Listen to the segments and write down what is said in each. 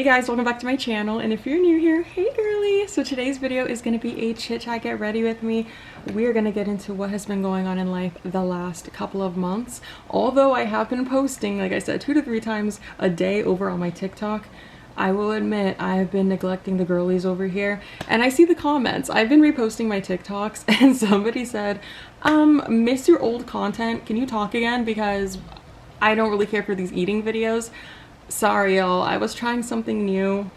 Hey guys, welcome back to my channel, and if you're new here, hey girly! So today's video is going to be a chit chat, get ready with me. We're going to get into what has been going on in life the last couple of months. Although I have been posting, like I said, 2 to 3 times a day over on my TikTok, I will admit I have been neglecting the girlies over here, and I see the comments. I've been reposting my TikToks and somebody said, miss your old content, can you talk again, because I don't really care for these eating videos. Sorry y'all, I was trying something new.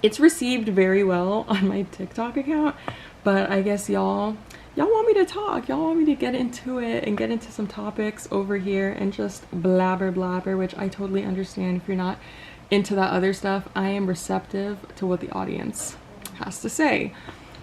It's received very well on my TikTok account, but I guess y'all want me to talk. Y'all want me to get into it and get into some topics over here and just blabber, which I totally understand. If you're not into that other stuff, I am receptive to what the audience has to say.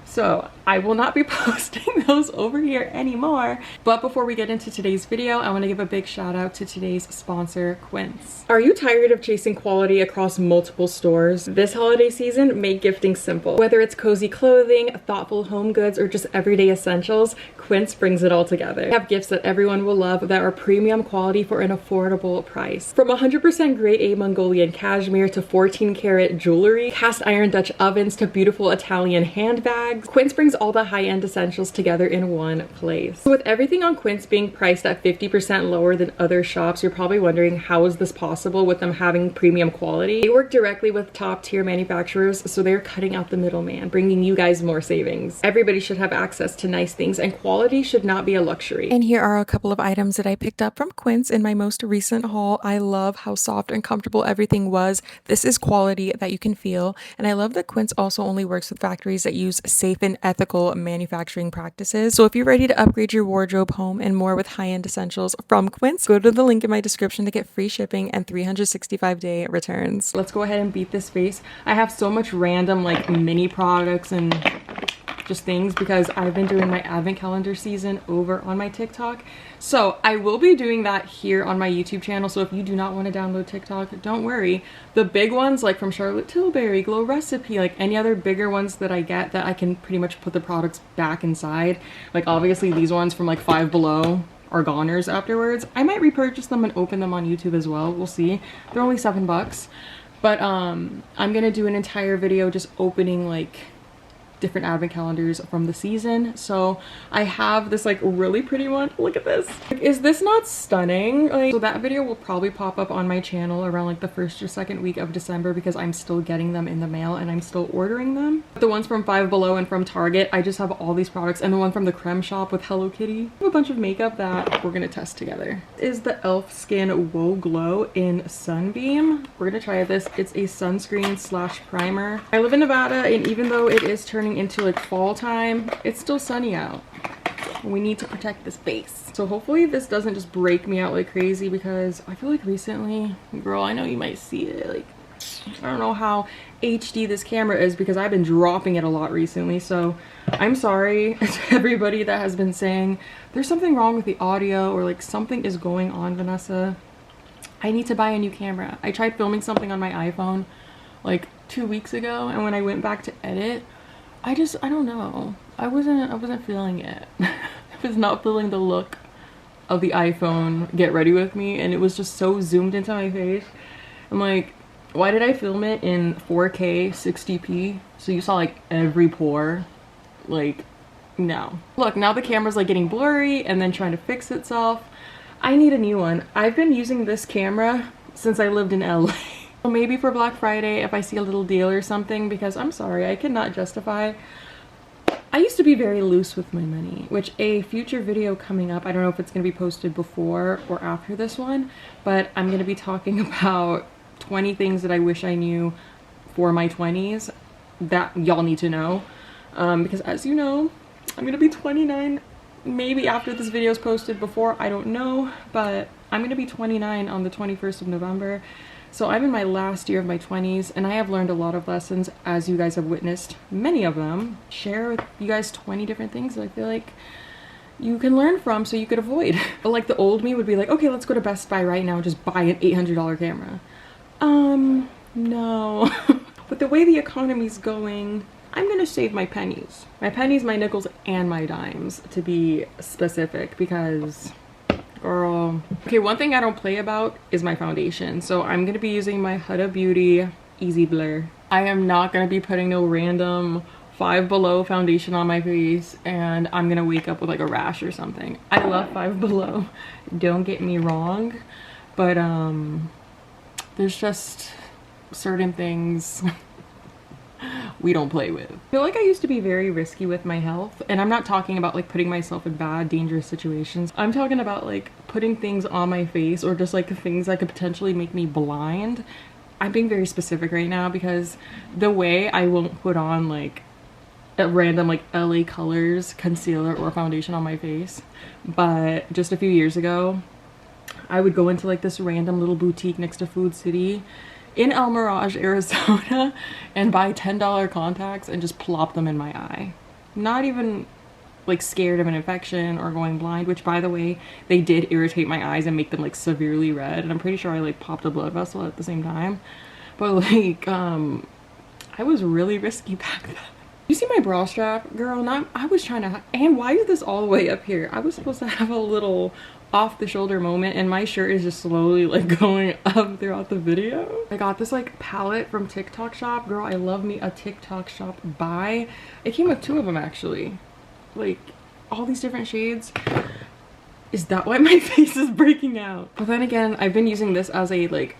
So I will not be posting those over here anymore. But before we get into today's video, I want to give a big shout out to today's sponsor, Quince. Are you tired of chasing quality across multiple stores? This holiday season, make gifting simple. Whether it's cozy clothing, thoughtful home goods, or just everyday essentials, Quince brings it all together. They have gifts that everyone will love that are premium quality for an affordable price. From 100% grade A Mongolian cashmere to 14 karat jewelry, cast iron Dutch ovens to beautiful Italian handbags, Quince brings all the high-end essentials together in one place. So with everything on Quince being priced at 50% lower than other shops, you're probably wondering, how is this possible with them having premium quality? They work directly with top-tier manufacturers, so they're cutting out the middleman, bringing you guys more savings. Everybody should have access to nice things, and quality should not be a luxury. And here are a couple of items that I picked up from Quince in my most recent haul. I love how soft and comfortable everything was. This is quality that you can feel, and I love that Quince also only works with factories that use safe and ethical manufacturing practices. So if you're ready to upgrade your wardrobe, home, and more with high-end essentials from Quince, go to the link in my description to get free shipping and 365-day returns. Let's go ahead and beat this face. I have so much random like mini products and just things because I've been doing my advent calendar season over on my TikTok. So I will be doing that here on my YouTube channel. So if you do not want to download TikTok, don't worry. The big ones like from Charlotte Tilbury, Glow Recipe, like any other bigger ones that I get that I can pretty much put the products back inside. Like obviously these ones from like Five Below are goners afterwards. I might repurchase them and open them on YouTube as well. We'll see. They're only $7. But I'm gonna do an entire video just opening like different advent calendars from the season. So I have this like really pretty one. Look at this. Like, is this not stunning? Like, so that video will probably pop up on my channel around like the 1st or 2nd week of December because I'm still getting them in the mail and I'm still ordering them. The ones from Five Below and from Target, I just have all these products, and the one from the Creme shop with Hello Kitty. I have a bunch of makeup that we're gonna test together. This is the e.l.f. Skin Whoa Glow in Sunbeam. We're gonna try this. It's a sunscreen slash primer. I live in Nevada, and even though it is turning into like fall time, it's still sunny out. We need to protect this face. So hopefully this doesn't just break me out like crazy, because I feel like recently, girl, I know you might see it, like I don't know how HD this camera is because I've been dropping it a lot recently. So I'm sorry to everybody that has been saying there's something wrong with the audio or like something is going on, Vanessa. I need to buy a new camera. I tried filming something on my iPhone like 2 weeks ago, and when I went back to edit, I don't know. I wasn't feeling it. I was not feeling the look of the iPhone Get Ready With Me, and it was just so zoomed into my face. I'm like, why did I film it in 4K 60p? So you saw like every pore. Like, no. Look, now the camera's like getting blurry and then trying to fix itself. I need a new one. I've been using this camera since I lived in LA. Maybe for Black Friday if I see a little deal or something, because I'm sorry, I cannot justify. I used to be very loose with my money, which a future video coming up, I don't know if it's going to be posted before or after this one, but I'm going to be talking about 20 things that I wish I knew for my 20s that y'all need to know, because as you know, I'm going to be 29 maybe after this video is posted, before, I don't know, but I'm going to be 29 on the 21st of November. So I'm in my last year of my 20s, and I have learned a lot of lessons, as you guys have witnessed many of them. Share with you guys 20 different things that I feel like you can learn from so you could avoid. But like the old me would be like, okay, let's go to Best Buy right now and just buy an $800 camera. No. But the way the economy's going, I'm gonna save my pennies. My pennies, my nickels, and my dimes, to be specific, because girl. Okay, one thing I don't play about is my foundation. So I'm gonna be using my Huda Beauty easy blur. I am not gonna be putting no random Five Below foundation on my face and I'm gonna wake up with like a rash or something. I love Five Below, don't get me wrong, but there's just certain things we don't play with. I feel like I used to be very risky with my health, and I'm not talking about like putting myself in bad, dangerous situations. I'm talking about like putting things on my face or just like things that could potentially make me blind. I'm being very specific right now because the way I won't put on like a random like LA Colors concealer or foundation on my face, but just a few years ago I would go into like this random little boutique next to Food City in El Mirage, Arizona, and buy $10 contacts and just plop them in my eye. Not even like scared of an infection or going blind, which by the way, they did irritate my eyes and make them like severely red. And I'm pretty sure I like popped a blood vessel at the same time. But like, I was really risky back then. You see my bra strap, girl? I was trying to, and why is this all the way up here? I was supposed to have a little off the shoulder moment and my shirt is just slowly like going up throughout the video. I got this like palette from TikTok shop. Girl, I love me a TikTok shop buy. It came with 2 of them actually. Like all these different shades. Is that why my face is breaking out? But then again, I've been using this as a like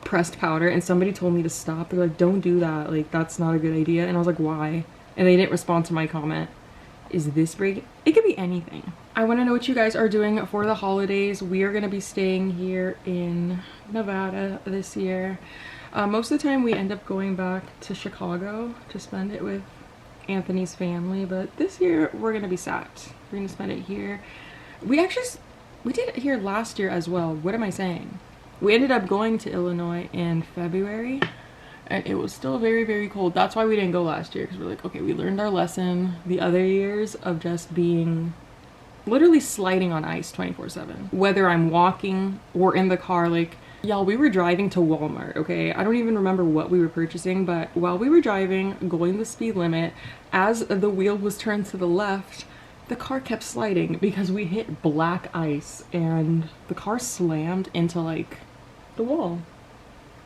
pressed powder and somebody told me to stop. They're like, don't do that. Like that's not a good idea. And I was like, why? And they didn't respond to my comment. Is this breaking? It could be anything. I want to know what you guys are doing for the holidays. We are going to be staying here in Nevada this year. Most of the time we end up going back to Chicago to spend it with Anthony's family, but this year we're going to be sat. We're going to spend it here. We did it here last year as well. What am I saying? We ended up going to Illinois in February and it was still very, very cold. That's why we didn't go last year, because we're like, okay, we learned our lesson the other years of just being literally sliding on ice 24/7. Whether I'm walking or in the car, like, y'all, we were driving to Walmart, okay? I don't even remember what we were purchasing, but while we were driving, going the speed limit, as the wheel was turned to the left, the car kept sliding because we hit black ice and the car slammed into like the wall.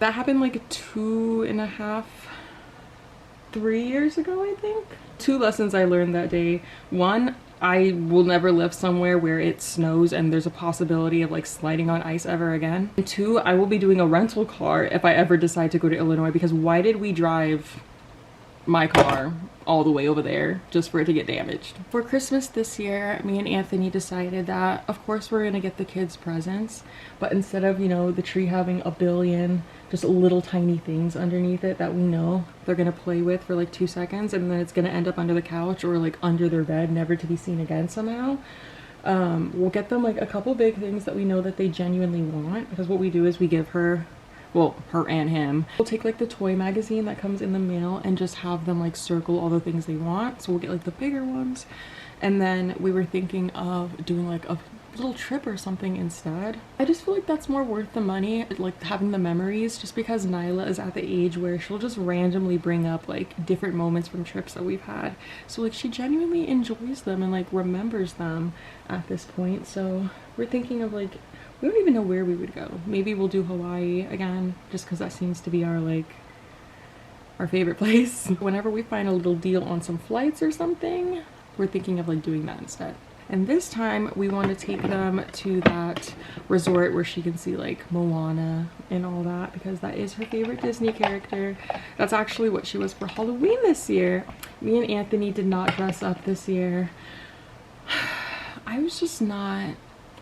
That happened like 2.5, 3 years ago, I think. 2 lessons I learned that day. 1, I will never live somewhere where it snows and there's a possibility of like sliding on ice ever again. And 2, I will be doing a rental car if I ever decide to go to Illinois, because why did we drive my car all the way over there just for it to get damaged? For Christmas this year, me and Anthony decided that of course we're gonna get the kids presents, but instead of, you know, the tree having a billion just little tiny things underneath it that we know they're gonna play with for like 2 seconds and then it's gonna end up under the couch or like under their bed, never to be seen again somehow, we'll get them like a couple big things that we know that they genuinely want, because what we do is we give her, well, her and him, we'll take like the toy magazine that comes in the mail and just have them like circle all the things they want. So we'll get like the bigger ones, and then we were thinking of doing like a little trip or something instead. I just feel like that's more worth the money, like having the memories, just because Nyla is at the age where she'll just randomly bring up like different moments from trips that we've had. So like she genuinely enjoys them and like remembers them at this point. So we're thinking of like, we don't even know where we would go. Maybe we'll do Hawaii again, just because that seems to be our like our favorite place. Whenever we find a little deal on some flights or something, we're thinking of like doing that instead. And this time we want to take them to that resort where she can see like Moana and all that, because that is her favorite Disney character. That's actually what she was for Halloween this year. Me and Anthony did not dress up this year. I was just not,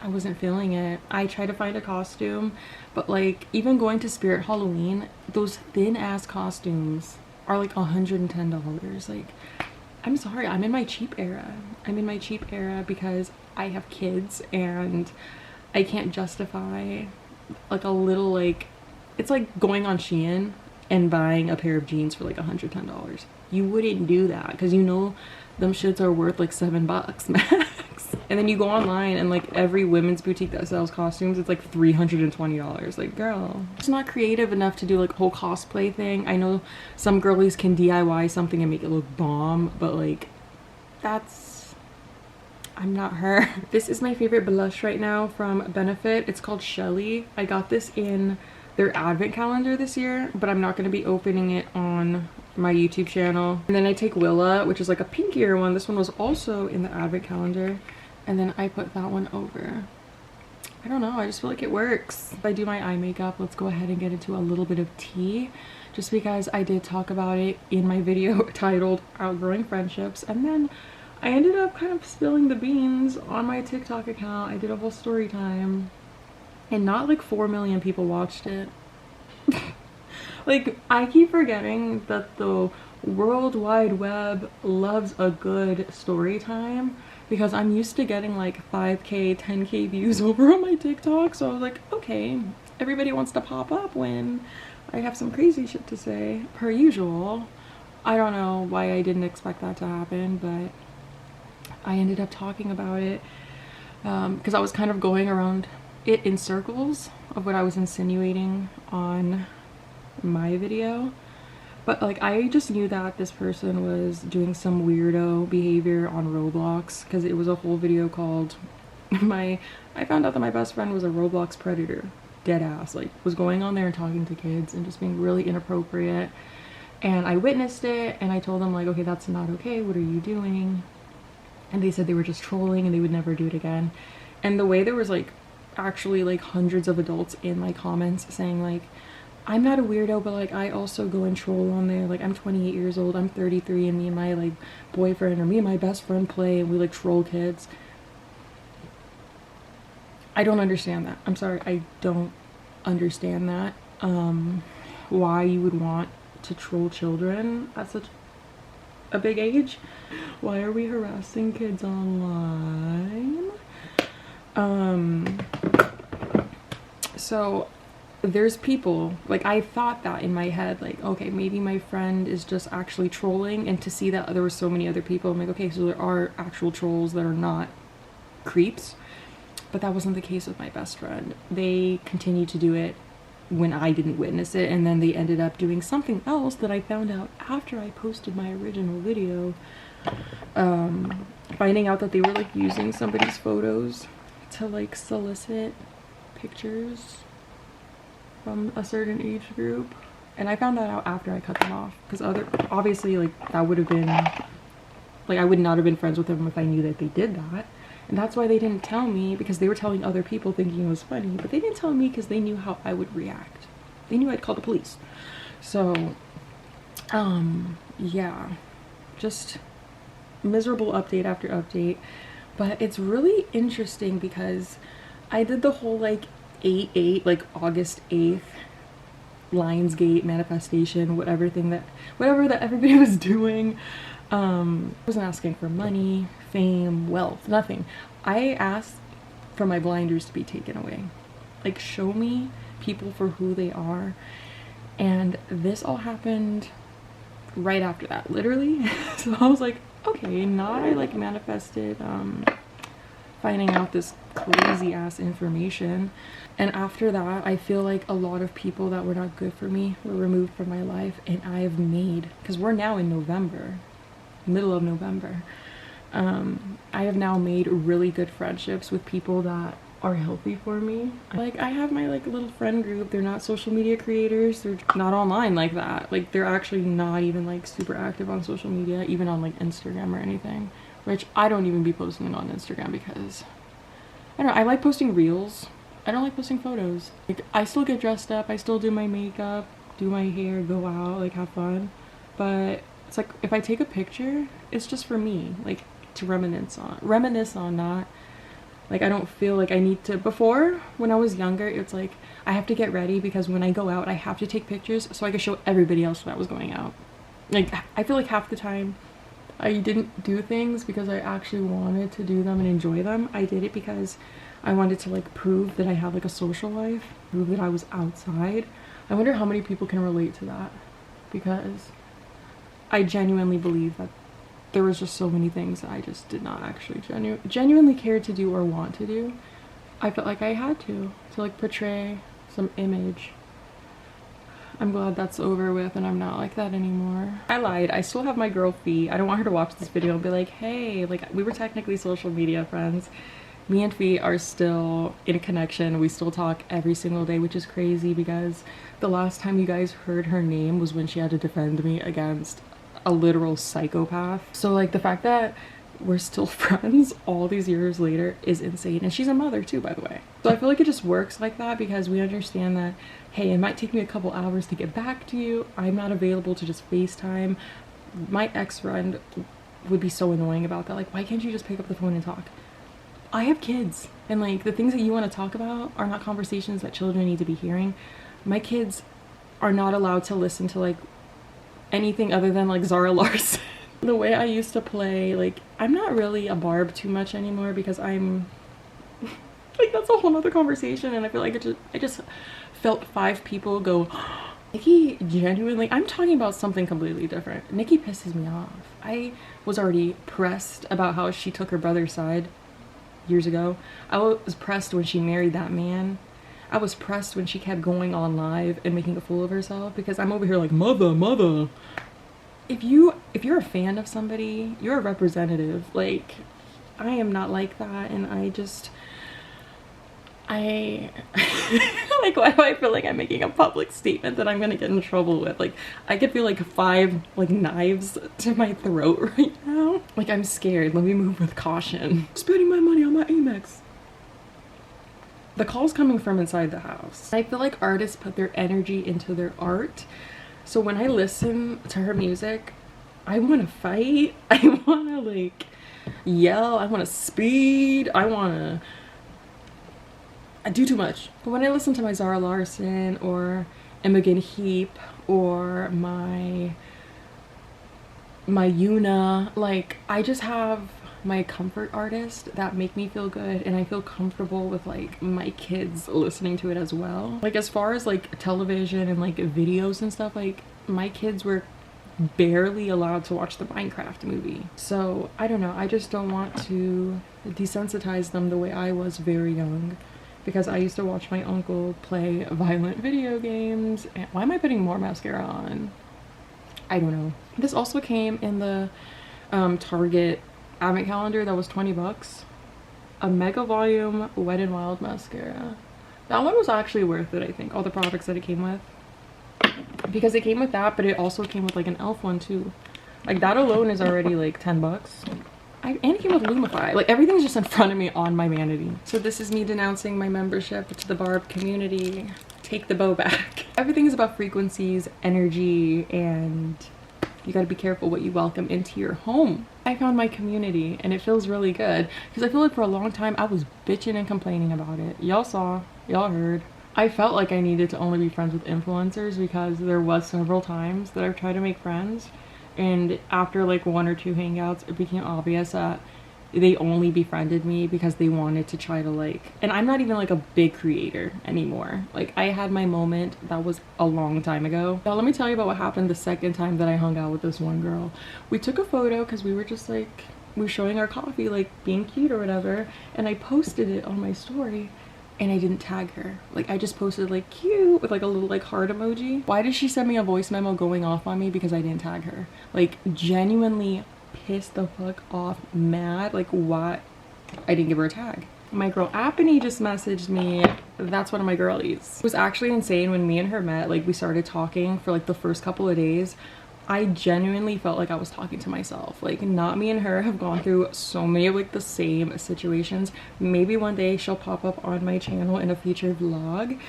I wasn't feeling it. I tried to find a costume, but like even going to Spirit Halloween, those thin ass costumes are like $110. Like, I'm sorry, I'm in my cheap era. I'm in my cheap era because I have kids and I can't justify like a little, like, it's like going on Shein and buying a pair of jeans for like $110. You wouldn't do that because you know them shits are worth like $7 max. And then you go online and like every women's boutique that sells costumes, it's like $320. Like, girl, it's not creative enough to do like a whole cosplay thing. I know some girlies can DIY something and make it look bomb, but like that's, I'm not her. This is my favorite blush right now from Benefit. It's called Shelly. I got this in their advent calendar this year, but I'm not going to be opening it on my YouTube channel. And then I take Willa, which is like a pinkier one. This one was also in the advent calendar, and then I put that one over. I don't know, I just feel like it works. If I do my eye makeup, let's go ahead and get into a little bit of tea, just because I did talk about it in my video titled Outgrowing Friendships, and then I ended up kind of spilling the beans on my TikTok account. I did a whole story time, and not like 4 million people watched it. Like, I keep forgetting that the World Wide Web loves a good story time, because I'm used to getting like 5K, 10K views over on my TikTok. So I was like, okay, everybody wants to pop up when I have some crazy shit to say, per usual. I don't know why I didn't expect that to happen, but I ended up talking about it because I was kind of going around it in circles of what I was insinuating on my video. But like, I just knew that this person was doing some weirdo behavior on Roblox, because it was a whole video called I found out that my best friend was a Roblox predator. Dead ass. Like, was going on there and talking to kids and just being really inappropriate. And I witnessed it, and I told them like, okay, that's not okay, what are you doing? And they said they were just trolling and they would never do it again. And the way there was like actually like hundreds of adults in my comments saying like, I'm not a weirdo, but like I also go and troll on there. Like, I'm 28 years old, I'm 33, and me and my like boyfriend or me and my best friend play and we like troll kids. I don't understand that. I'm sorry, I don't understand that. Why you would want to troll children at such a big age. Why are we harassing kids online? So there's people, like, I thought that in my head, like, okay, maybe my friend is just actually trolling, and to see that there were so many other people, I'm like, okay, so there are actual trolls that are not creeps. But that wasn't the case with my best friend. They continued to do it when I didn't witness it, and then they ended up doing something else that I found out after I posted my original video, finding out that they were like using somebody's photos to like solicit pictures from a certain age group. And I found that out after I cut them off, because obviously like that would have been like, I would not have been friends with them if I knew that they did that. And that's why they didn't tell me, because they were telling other people thinking it was funny, but they didn't tell me because they knew how I would react. They knew I'd call the police. So yeah, just miserable update after update. But it's really interesting because I did the whole like 8/8, like August 8th Lionsgate manifestation, whatever that everybody was doing. I wasn't asking for money, fame, wealth, nothing. I asked for my blinders to be taken away. Like, show me people for who they are. And this all happened right after that, literally. So I was like, okay, now I like manifested finding out this crazy ass information. And after that, I feel like a lot of people that were not good for me were removed from my life, and I have made, because we're now in November, middle of November, I have now made really good friendships with people that are healthy for me. Like, I have my like little friend group. They're not social media creators, they're not online like that. Like, they're actually not even like super active on social media, even on like Instagram or anything, which I don't even be posting on Instagram because I don't know, I like posting reels. I don't like posting photos. Like, I still get dressed up, I still do my makeup, do my hair, go out, like have fun, but it's like, if I take a picture, it's just for me, like to reminisce on, not like, I don't feel like I need to. Before, when I was younger, it's like I have to get ready because when I go out, I have to take pictures so I can show everybody else that I was going out. Like, I feel like half the time I didn't do things because I actually wanted to do them and enjoy them. I did it because I wanted to like prove that I had like a social life, prove that I was outside. I wonder how many people can relate to that, because I genuinely believe that there was just so many things that I just did not actually genuinely care to do or want to do. I felt like I had to like portray some image. I'm glad that's over with and I'm not like that anymore. I lied. I still have my girl Fee. I don't want her to watch this video and be like, hey, like, we were technically social media friends. Me and Fee are still in connection. We still talk every single day, which is crazy because the last time you guys heard her name was when she had to defend me against a literal psychopath. So like the fact that we're still friends all these years later is insane. And she's a mother too, by the way. So I feel like it just works like that because we understand that, hey, it might take me a couple hours to get back to you. I'm not available to just FaceTime. My ex-friend would be so annoying about that. Like, why can't you just pick up the phone and talk? I have kids, and like the things that you want to talk about are not conversations that children need to be hearing. My kids are not allowed to listen to like anything other than like Zara Larsson. The way I used to play, like, I'm not really a Barb too much anymore because I'm like, that's a whole nother conversation, and I feel like I just felt 5 people go, Nikki genuinely, I'm talking about something completely different. Nikki pisses me off. I was already pressed about how she took her brother's side years ago. I was pressed when she married that man. I was pressed when she kept going on live and making a fool of herself because I'm over here like, mother. If you're a fan of somebody, you're a representative. Like, I am not like that, and like, why do I feel like I'm making a public statement that I'm gonna get in trouble with? Like, I could feel like 5 like knives to my throat right now. Like, I'm scared. Let me move with caution. Spending my money on my Amex. The call's coming from inside the house. I feel like artists put their energy into their art. So when I listen to her music, I want to fight. I want to like yell. I want to speed. I do too much. But when I listen to my Zara Larsson or Imogen Heap or my Yuna, like, I just have my comfort artist that make me feel good, and I feel comfortable with like my kids listening to it as well. Like, as far as like television and like videos and stuff, like my kids were barely allowed to watch the Minecraft movie. So I don't know, I just don't want to desensitize them the way I was very young, because I used to watch my uncle play violent video games. And why am I putting more mascara on? I don't know. This also came in the Target advent calendar that was 20 bucks. A mega volume Wet n Wild mascara. That one was actually worth it, I think. All the products that it came with. Because it came with that, but it also came with like an e.l.f. one too. Like, that alone is already like 10 bucks. And it came with Lumify. Like, everything's just in front of me on my vanity. So this is me denouncing my membership to the Barb community. Take the bow back. Everything is about frequencies, energy, and you gotta be careful what you welcome into your home. I found my community and it feels really good because I feel like for a long time I was bitching and complaining about it. Y'all saw, y'all heard. I felt like I needed to only be friends with influencers because there was several times that I've tried to make friends, and after like 1 or 2 hangouts it became obvious that they only befriended me because they wanted to try to like, and I'm not even like a big creator anymore. Like, I had my moment that was a long time ago. Now let me tell you about what happened the second time that I hung out with this one girl. We took a photo because we were just like, we were showing our coffee, like being cute or whatever, and I posted it on my story and I didn't tag her. Like, I just posted like cute with like a little like heart emoji. Why did she send me a voice memo going off on me because I didn't tag her? Like, genuinely pissed the fuck off, mad, like what? I didn't give her a tag. My girl Apony just messaged me. That's one of my girlies. It was actually insane when me and her met. Like, we started talking for like the first couple of days. I genuinely felt like I was talking to myself. Like, not me and her have gone through so many of like the same situations. Maybe one day she'll pop up on my channel in a future vlog.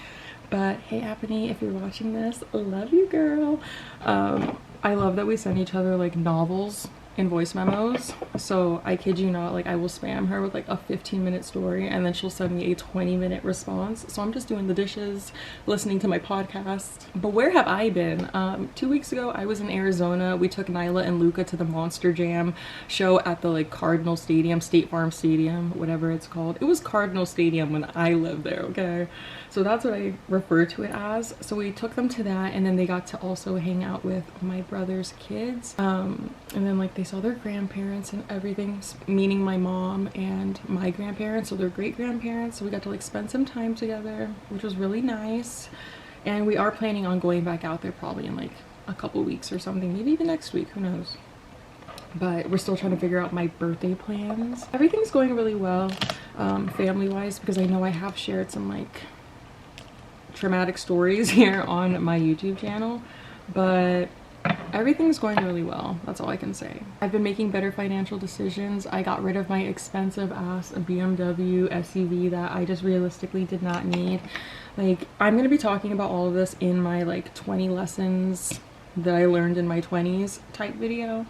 But hey Apony, if you're watching this, love you, girl. I love that we send each other like novels in voice memos. So I kid you not, like, I will spam her with like a 15-minute story and then she'll send me a 20-minute response. So I'm just doing the dishes, listening to my podcast. But where have I been? 2 weeks ago I was in Arizona. We took Nyla and Luca to the Monster Jam show at the like Cardinal Stadium, State Farm Stadium, whatever it's called. It was Cardinal Stadium when I lived there, okay? So that's what I refer to it as. So we took them to that, and then they got to also hang out with my brother's kids. And then like they saw their grandparents and everything, meaning my mom and my grandparents, so their great grandparents. So we got to like spend some time together, which was really nice. And we are planning on going back out there probably in like a couple weeks or something, maybe even next week, who knows. But we're still trying to figure out my birthday plans. Everything's going really well. family-wise, because I know I have shared some like traumatic stories here on my YouTube channel, but everything's going really well. That's all I can say. I've been making better financial decisions. I got rid of my expensive ass BMW SUV that I just realistically did not need. Like, I'm gonna be talking about all of this in my like 20 lessons that I learned in my 20s type video.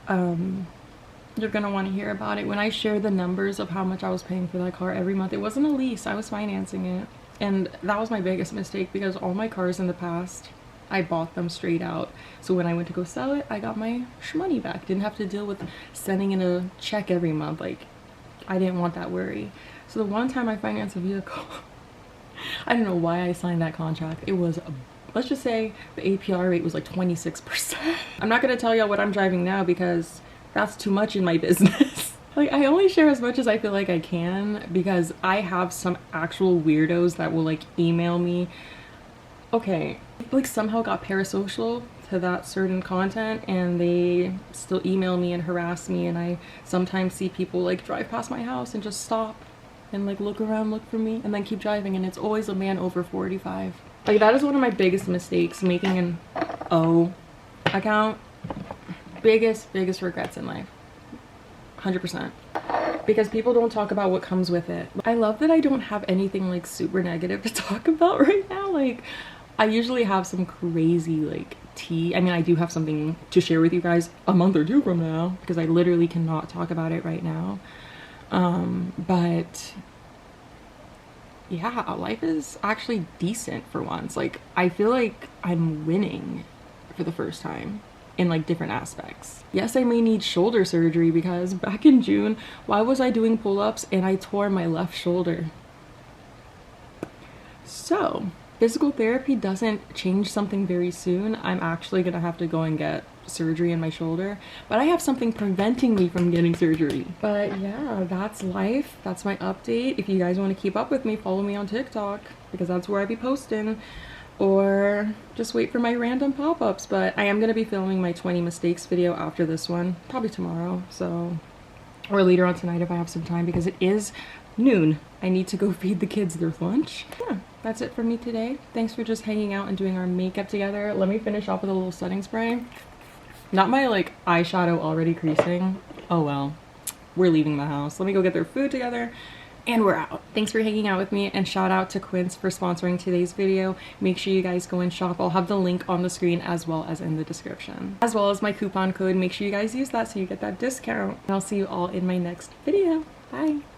You're gonna want to hear about it. When I share the numbers of how much I was paying for that car every month, it wasn't a lease, I was financing it. And that was my biggest mistake, because all my cars in the past, I bought them straight out. So when I went to go sell it, I got my money back. Didn't have to deal with sending in a check every month. Like, I didn't want that worry. So the one time I financed a vehicle, I don't know why I signed that contract. It was, let's just say the APR rate was like 26%. I'm not gonna tell y'all what I'm driving now because that's too much in my business. Like, I only share as much as I feel like I can, because I have some actual weirdos that will like email me. Okay, like somehow got parasocial to that certain content, and they still email me and harass me, and I sometimes see people like drive past my house and just stop and like look around, look for me, and then keep driving, and it's always a man over 45. Like, that is one of my biggest mistakes, making an O account. Biggest regrets in life. 100%. Because people don't talk about what comes with it. I love that I don't have anything like super negative to talk about right now. Like, I usually have some crazy like tea. I mean, I do have something to share with you guys a month or two from now, because I literally cannot talk about it right now. But yeah, life is actually decent for once. Like, I feel like I'm winning for the first time in like different aspects. Yes, I may need shoulder surgery, because back in June, why was I doing pull-ups and I tore my left shoulder? So physical therapy doesn't change something very soon. I'm actually gonna have to go and get surgery in my shoulder, but I have something preventing me from getting surgery. But yeah, that's life. That's my update. If you guys want to keep up with me, follow me on TikTok, because that's where I be posting, or just wait for my random pop-ups. But I am gonna be filming my 20 mistakes video after this one, probably tomorrow, so, or later on tonight if I have some time, because it is noon. I need to go feed the kids their lunch. Yeah, that's it for me today. Thanks for just hanging out and doing our makeup together. Let me finish off with a little setting spray. Not my like eyeshadow already creasing. Oh well, we're leaving the house. Let me go get their food together and we're out. Thanks for hanging out with me, and shout out to Quince for sponsoring today's video. Make sure you guys go and shop. I'll have the link on the screen as well as in the description, as well as my coupon code. Make sure you guys use that so you get that discount. And I'll see you all in my next video. Bye.